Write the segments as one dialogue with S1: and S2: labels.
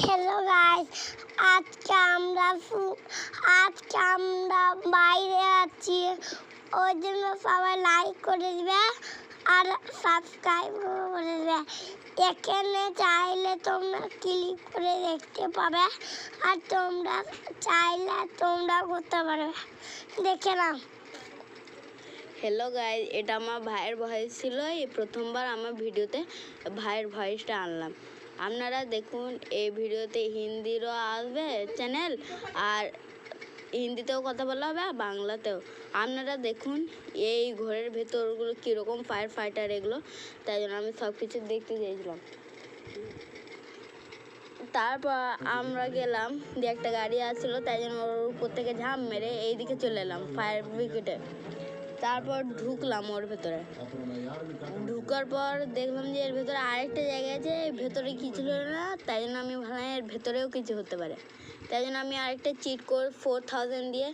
S1: Hello guys, আজকে আমরা বাইরে আছি। ওই জন্য সবাই লাইক করে দিবে আর সাবস্ক্রাইব করে দিবে। এখানে চাইলে তোমরা ক্লিক করে দেখতে পাবে আর তোমরা চাইলে তোমরা করতে পারবে। দেখে নাও।
S2: হ্যালো গাইজ, এটা আমার ভাইয়ের ভয়েস ছিল। এই প্রথমবার আমার ভিডিওতে ভাইয়ের ভয়েসটা আনলাম। আপনারা দেখুন, এই ভিডিওতে হিন্দিরও আসবে চ্যানেল, আর হিন্দিতেও কথা বলা হবে আর বাংলাতেও। আপনারা দেখুন এই ঘরের ভেতরগুলো কীরকম ফায়ার ফাইটার এগুলো, তাই জন্য আমি সব কিছু দেখতে চেয়েছিলাম। তারপর আমরা গেলাম, দিয়ে একটা গাড়ি আসছিলো, তাই জন্য ওর উপর থেকে ঝাঁপ মেরে এইদিকে চলে এলাম ফায়ার ব্রিগেডে। তারপর ঢুকলাম ওর ভেতরে। ঢুকার পর দেখলাম যে এর ভেতরে আরেকটা জায়গা আছে, এর ভেতরে কিছু ছিল না, তাই জন্য আমি ভাবলাম এর ভেতরেও কিছু হতে পারে। তাই জন্য আমি আরেকটা চিট কোড 4000 দিয়ে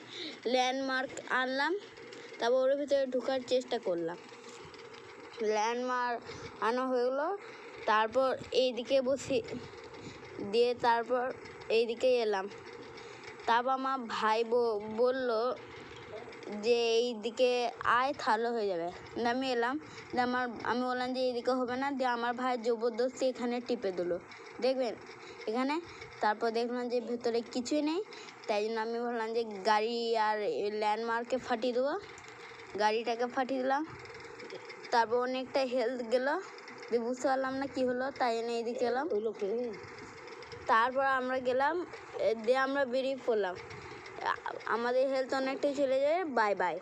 S2: ল্যান্ডমার্ক আনলাম। তারপর ওর ভেতরে ঢোকার চেষ্টা করলাম, ল্যান্ডমার্ক আনা হয়ে গেলো। তারপর এইদিকে বসি দিয়ে তারপর এইদিকে এলাম। তারপর আমার ভাই বললো যে এই দিকে আয়, তাহলে হয়ে যাবে। আমি এলাম, আমি বললাম যে এইদিকে হবে না, দিয়ে আমার ভাই জবরদস্তি এখানে টিপে দিলো, দেখবেন এখানে। তারপর দেখলাম যে ভেতরে কিছুই নেই, তাই জন্য আমি বললাম যে গাড়ি আর ল্যান্ডমার্কে ফাটিয়ে দেবো। গাড়িটাকে ফাটিয়ে দিলাম। তারপর অনেকটা হেলথ গেলো, দিয়ে বুঝতে পারলাম না কী হলো, তাই জন্য এইদিকে এলাম। তারপর আমরা গেলাম, দিয়ে আমরা বেরিয়ে পড়লাম। আমাদের হেলথ অনেকটাই চলে যায়। Bye bye.